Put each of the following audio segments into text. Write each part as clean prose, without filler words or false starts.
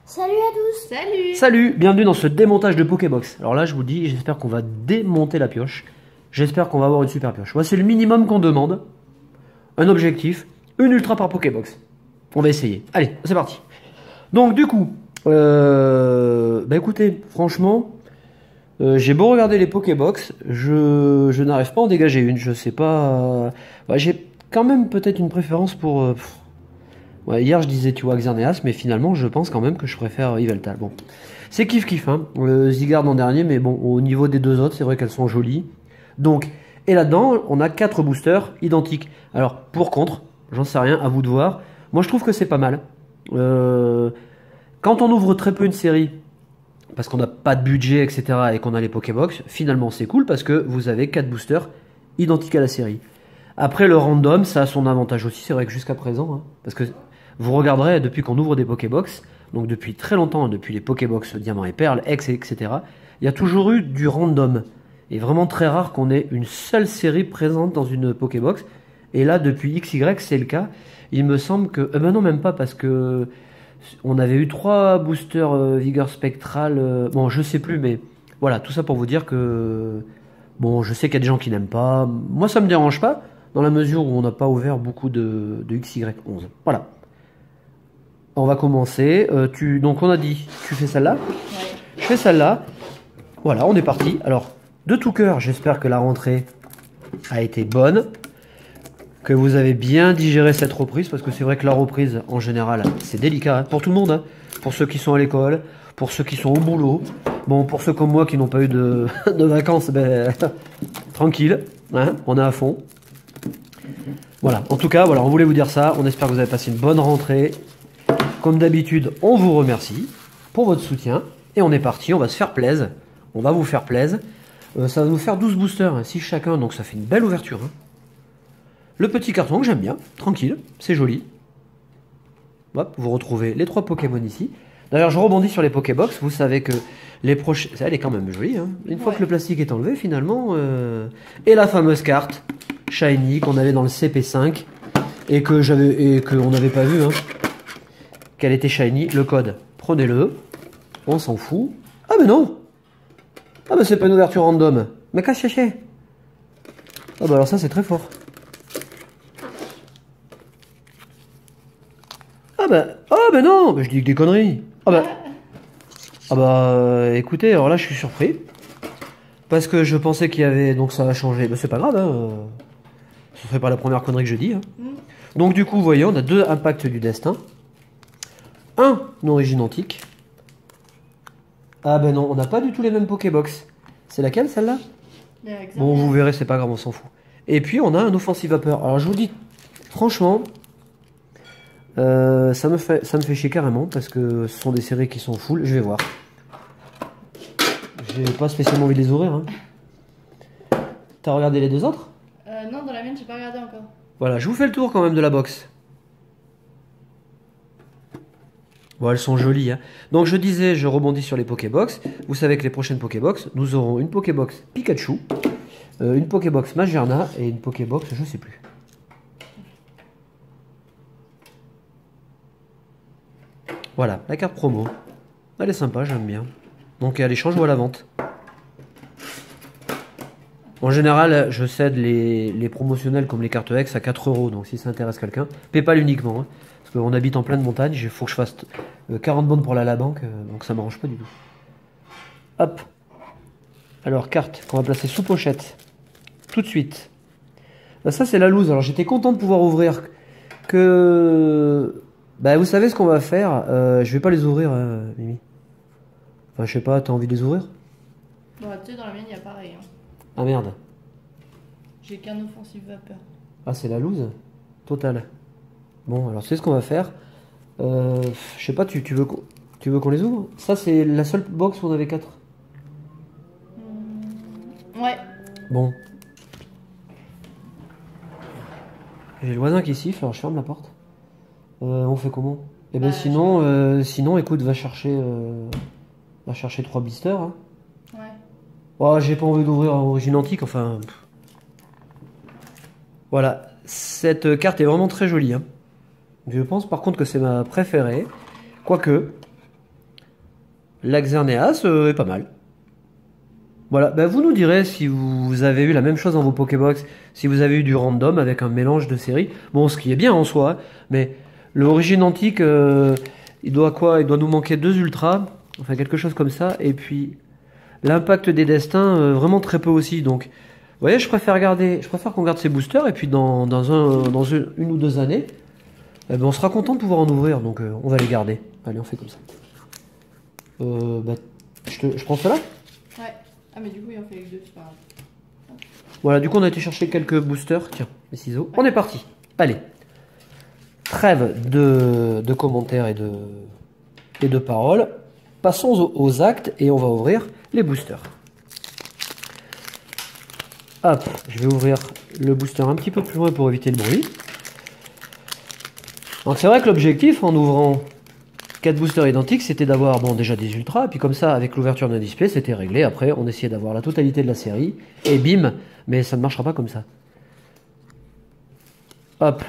Salut à tous. Salut. Salut, bienvenue dans ce démontage de Pokébox. Alors là, je vous dis, j'espère qu'on va démonter la pioche. J'espère qu'on va avoir une super pioche. Voilà, c'est le minimum qu'on demande. Un objectif, une ultra par Pokébox. On va essayer. Allez, c'est parti. Donc du coup, bah écoutez, franchement, j'ai beau regarder les Pokébox, je n'arrive pas à en dégager une. Je sais pas. Bah, j'ai quand même peut-être une préférence pour. Ouais, hier je disais tu vois Xerneas, mais finalement je pense quand même que je préfère Yveltal. Bon, c'est kiff hein. Zygarde en dernier, mais bon, au niveau des deux autres, c'est vrai qu'elles sont jolies. Donc, et là-dedans, on a 4 boosters identiques. Alors, pour contre, j'en sais rien, à vous de voir. Moi je trouve que c'est pas mal. Quand on ouvre très peu une série, parce qu'on n'a pas de budget, etc., et qu'on a les Pokébox, finalement c'est cool parce que vous avez 4 boosters identiques à la série. Après, le random, ça a son avantage aussi, c'est vrai que jusqu'à présent, hein, parce que vous regarderez, depuis qu'on ouvre des Pokébox, donc depuis très longtemps, depuis les Pokébox Diamant et Perle, etc., il y a toujours eu du random. Et vraiment très rare qu'on ait une seule série présente dans une Pokébox. Et là, depuis XY, c'est le cas. Il me semble que... ben non, même pas, parce que on avait eu 3 boosters Vigueur Spectral. Bon, je sais plus, mais voilà, tout ça pour vous dire que... Bon, je sais qu'il y a des gens qui n'aiment pas. Moi, ça me dérange pas, dans la mesure où on n'a pas ouvert beaucoup de XY11. Voilà. On va commencer. Donc on a dit, tu fais celle-là. Ouais. Je fais celle-là. Voilà, on est parti. Alors, de tout cœur, j'espère que la rentrée a été bonne, que vous avez bien digéré cette reprise, parce que c'est vrai que la reprise, en général, c'est délicat, hein, pour tout le monde, hein. Pour ceux qui sont à l'école, pour ceux qui sont au boulot. Bon, pour ceux comme moi qui n'ont pas eu de, de vacances, ben, tranquille, hein, on est à fond. Voilà, en tout cas, voilà, on voulait vous dire ça. On espère que vous avez passé une bonne rentrée. Comme d'habitude, on vous remercie pour votre soutien. Et on est parti, on va se faire plaisir. On va vous faire plaisir. Ça va nous faire 12 boosters, hein, 6 chacun, donc ça fait une belle ouverture. Hein. Le petit carton que j'aime bien, tranquille, c'est joli. Hop, vous retrouvez les 3 Pokémon ici. D'ailleurs, je rebondis sur les Pokébox. Vous savez que les prochains... Elle est quand même jolie. Hein. Une fois que le plastique est enlevé, finalement... Et la fameuse carte Shiny qu'on avait dans le CP5 et qu'on n'avait pas vu, hein, qu'elle était Shiny. Le code, prenez-le. On s'en fout. Ah mais non. Ah mais c'est pas une ouverture random. Mais qu'est-ce que c'est? Ah bah alors ça c'est très fort. Ah bah non, bah, je dis que des conneries. Ah bah écoutez, alors là je suis surpris. Parce que je pensais qu'il y avait... Donc ça va changer. Bah c'est pas grave, hein. Ce serait pas la première connerie que je dis. Hein. Donc du coup, vous voyez, on a 2 impacts du destin. Un origine antique. Ah ben non, on n'a pas du tout les mêmes Pokébox. C'est laquelle celle-là? Bon, vous verrez, c'est pas grave, on s'en fout. Et puis on a un offensive vapeur. Alors je vous dis, franchement, ça me fait chier carrément parce que ce sont des séries qui sont full. Je vais voir. J'ai pas spécialement envie de les ouvrir. Hein. T'as regardé les 2 autres? Non, dans la mienne, j'ai pas regardé encore. Voilà, je vous fais le tour quand même de la box. Bon, elles sont jolies. Hein. Donc je disais, je rebondis sur les Pokébox. Vous savez que les prochaines Pokébox, nous aurons une Pokébox Pikachu, une Pokébox Magerna et une Pokébox, je sais plus. Voilà, la carte promo. Elle est sympa, j'aime bien. Donc à l'échange ou à la vente. En général, je cède les promotionnels comme les cartes X à 4 €. Donc si ça intéresse quelqu'un, PayPal uniquement. Hein, parce qu'on habite en pleine montagne, il faut que je fasse 40 bonnes pour aller à la banque. Donc ça m'arrange pas du tout. Hop. Alors, carte qu'on va placer sous pochette. Tout de suite. Bah, ça, c'est la loose. Alors j'étais content de pouvoir ouvrir que... Bah, vous savez ce qu'on va faire. Je vais pas les ouvrir, Mimi. Enfin, je sais pas, t'as envie de les ouvrir? Bon, tu sais, dans la mienne, il y a pareil. Hein. Ah merde. J'ai qu'un offensive vapeur. Ah, c'est la loose totale. Bon, alors tu sais ce qu'on va faire. Je sais pas, tu veux qu'on les ouvre? Ça, c'est la seule box où on avait 4. Ouais. Bon. J'ai le voisin qui siffle, alors je ferme la porte. On fait comment? Eh ben sinon, écoute, va chercher 3 blisters. Hein. Ouais. Oh, j'ai pas envie d'ouvrir Origine Antique, enfin... Voilà, cette carte est vraiment très jolie. Hein. Je pense par contre que c'est ma préférée. Quoique, l'Axerneas est pas mal. Voilà, bah vous nous direz si vous avez eu la même chose dans vos Pokébox, si vous avez eu du random avec un mélange de séries. Bon, ce qui est bien en soi, hein, mais le Origine Antique, il doit quoi? Il doit nous manquer 2 ultras, enfin quelque chose comme ça, et puis l'impact des destins, vraiment très peu aussi. Donc, vous voyez, je préfère qu'on garde ces boosters, et puis dans une ou 2 années, eh ben, on sera content de pouvoir en ouvrir, donc on va les garder. Allez, on fait comme ça. Bah, je prends cela? Ouais. Ah, mais du coup, il en fait avec deux, c'est pas grave. Voilà, du coup, on a été chercher quelques boosters. Tiens, les ciseaux. On est parti. Allez. Trêve de commentaires et de paroles. Passons aux actes et on va ouvrir les boosters. Hop, je vais ouvrir le booster un petit peu plus loin pour éviter le bruit. Donc c'est vrai que l'objectif en ouvrant 4 boosters identiques, c'était d'avoir bon, déjà des ultras, et puis comme ça, avec l'ouverture d'un display, c'était réglé. Après, on essayait d'avoir la totalité de la série, et bim, mais ça ne marchera pas comme ça. Hop.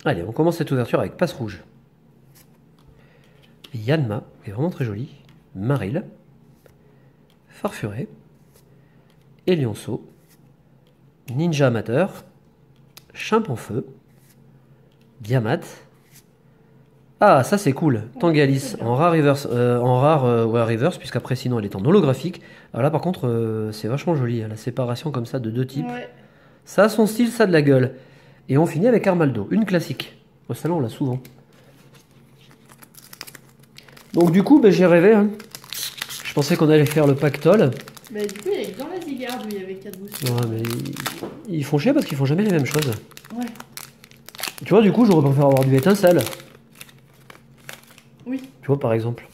Allez, on commence cette ouverture avec Passe Rouge. Yanma, qui est vraiment très jolie. Maril. Farfuré. Elionceau. Ninja Amateur. Chimp en feu. Diamat. Ah, ça c'est cool. Tangalis en rare reverse, ouais, reverse, puisqu'après sinon elle est en holographique. Alors là par contre, c'est vachement joli, la séparation comme ça de 2 types. Ouais. Ça a son style, ça a de la gueule. Et on finit avec Armaldo, une classique. Au salon on l'a souvent. Donc du coup, ben, j'ai rêvé. Hein. Je pensais qu'on allait faire le pactole. Bah, du coup, il y avait dans la Zygarde où il y avait 4 boosters. Ouais, mais ils font chier parce qu'ils font jamais les mêmes choses. Ouais. Tu vois, du coup, j'aurais préféré avoir du étincelle. Oui. Tu vois, par exemple.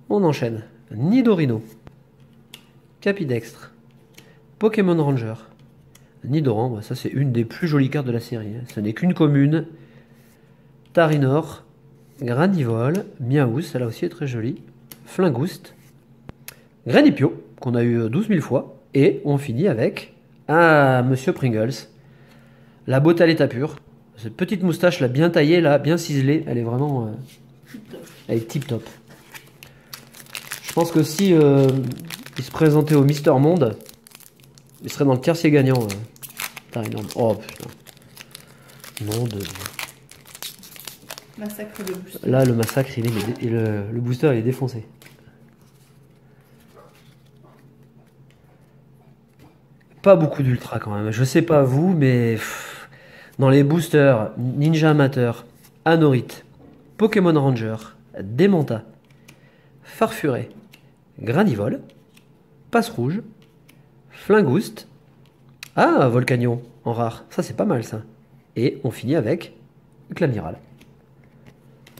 On enchaîne. Nidorino. Capidextre. Pokémon Ranger. Nidoran, ça c'est une des plus jolies cartes de la série. Ce n'est qu'une commune. Tarinor. Granivol. Miaous, celle-là aussi est très jolie. Flingouste. Granipio, qu'on a eu 12 000 fois. Et on finit avec Monsieur Pringles. La beauté à l'état pur. Cette petite moustache là, bien taillée, là, bien ciselée, elle est vraiment elle est tip top. Je pense que si il se présentait au Mister Monde, il serait dans le tiercé gagnant. Oh putain. Nom de... Massacre de booster. Là, le massacre, le booster, il est défoncé. Pas beaucoup d'ultra quand même. Je sais pas vous, mais dans les boosters, Ninja Amateur, Anorith, Pokémon Ranger, Démenta, Farfuré, Granivol, Passe Rouge, Flingouste, Volcanion en rare. Ça c'est pas mal ça. Et on finit avec Clamiral.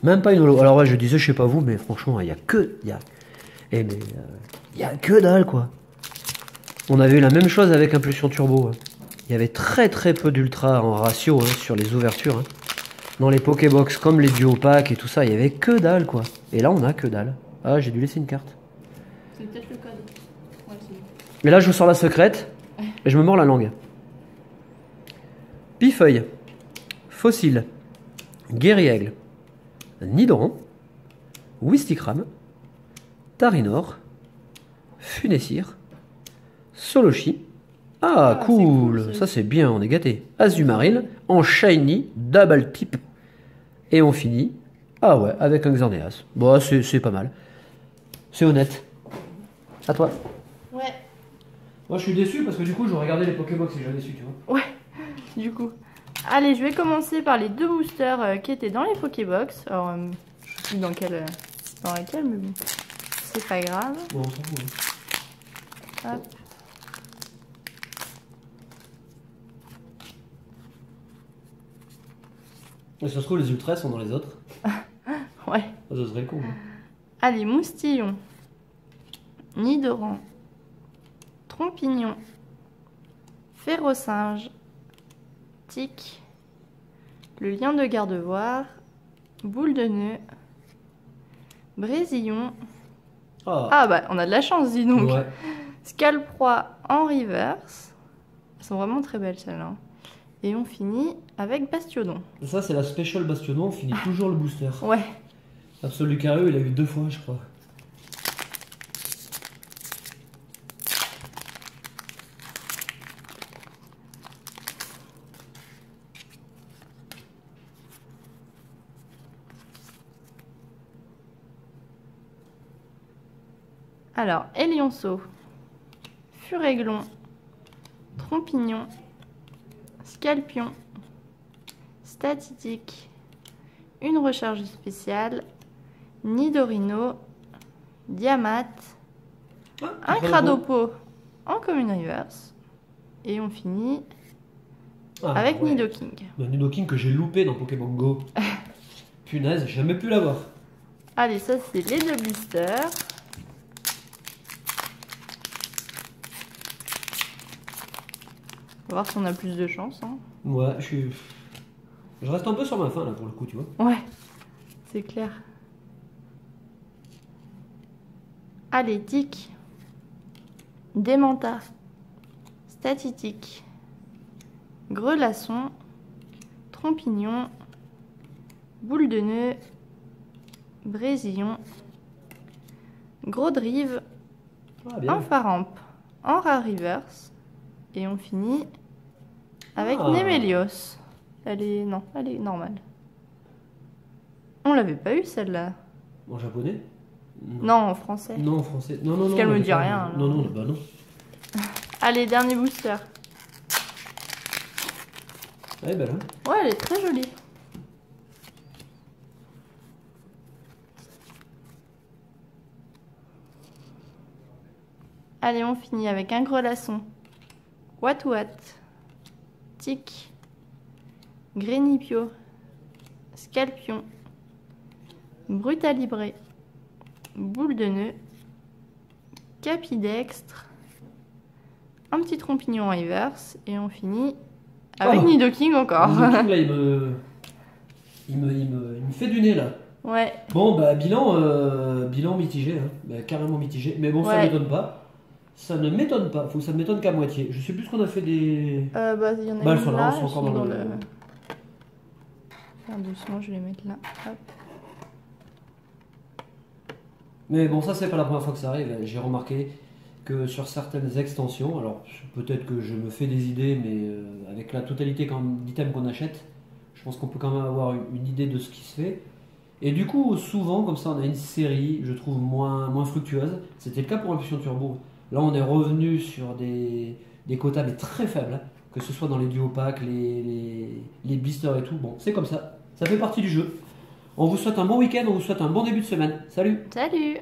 Même pas une holo. Alors ouais, je disais, je sais pas vous, mais franchement, il y a que dalle quoi. On avait eu la même chose avec Impulsion Turbo. Hein. Il y avait très très peu d'ultra en ratio hein, sur les ouvertures. Hein. Dans les Pokébox comme les duo packs et tout ça, il y avait que dalle quoi. Et là on a que dalle. Ah, j'ai dû laisser une carte. C'est peut-être le code. Ouais, c'est bon. Mais là je vous sors la secrète et je me mords la langue. Pifeuille, Fossile, Guerriègle, Nidoran, Wistikram, Tarinor, Funessir, Solochi. Ah, cool, cool, ça c'est bien, on est gâté. Azumarill en shiny, double tip. Et on finit, ah ouais, avec un Xerneas. Bon, c'est pas mal. C'est honnête. À toi. Ouais. Moi je suis déçu parce que du coup j'aurais regardé les Pokébox et j'avais déçu, tu vois. Ouais, du coup. Allez, je vais commencer par les 2 boosters qui étaient dans les Pokébox. Alors, je sais plus dans lequel, mais bon, c'est pas grave. Bon, on s'en fout. Hein. Hop. Et ça se trouve, les ultras sont dans les autres. Ouais. Ça serait con. Hein. Allez, Moustillon, Nidoran, Trompignon, Ferrosinge, Tic, le lien de garde-voir, boule de nœud, brésillon. Ah, Ah bah on a de la chance, dis donc. ouais. Scalproie en reverse. Elles sont vraiment très belles celles-là. Et on finit avec Bastiodon. Ça, c'est la Special Bastiodon. On finit toujours le booster. Ouais. Absolu Carré, il a eu 2 fois, je crois. Alors, Élionceau, Furéglon, Trompignon, Scalpion, Statitique, une recharge spéciale, Nidorino, Diamat, un Cradopo en Common Reverse. Et on finit avec ouais. Nidoking. Le Nidoking que j'ai loupé dans Pokémon Go. Punaise, j'ai jamais pu l'avoir. Allez, ça c'est les 2 blisters. On va voir si on a plus de chance. Hein. Ouais, je reste un peu sur ma faim là pour le coup, tu vois. Ouais, c'est clair. Allez, tic. Démenta. Statitique. Grelasson. Trompignon. Boule de nœud. Brésillon. Gros drive. Ah, bien. Infaramp. En rare reverse. Et on finit avec Ah. Némélios. Elle est... Non, elle est normale. On l'avait pas eu celle-là. En japonais? Non, en français. Non, en français. Non, non, Parce non. qu'elle me mais dit pas- rien, alors. Non, non, bah non. Allez, dernier booster. Elle est belle, hein. Ouais, elle est très jolie. Allez, on finit avec un grelasson. What What. Tic. Grénipio. Scalpion. Brutalibré. Boule de nœud. Capidextre. Un petit trompignon en reverse. Et on finit avec Oh. Nidoking encore. Nidoking, là, il me fait du nez là. Ouais. Bon, bah bilan mitigé, hein. Bah, carrément mitigé. Mais bon, ça Ouais. m'étonne pas. Ça ne m'étonne pas. Faut que ça ne m'étonne qu'à moitié. Je sais plus ce qu'on a fait des. Bah, il y en a Bah, elles une sont là, là, elles sont encore dans le. Faire doucement, je vais les mettre là. Hop. Mais bon, ça, c'est pas la première fois que ça arrive. J'ai remarqué que sur certaines extensions, alors peut-être que je me fais des idées, mais avec la totalité d'items qu'on achète, je pense qu'on peut quand même avoir une idée de ce qui se fait. Et du coup, souvent, comme ça, on a une série, je trouve, moins fructueuse. C'était le cas pour Impulsion Turbo. Là, on est revenu sur des quotas, mais très faibles, hein. Que ce soit dans les duo packs, les blisters et tout. Bon, c'est comme ça. Ça fait partie du jeu. On vous souhaite un bon week-end, on vous souhaite un bon début de semaine. Salut! Salut!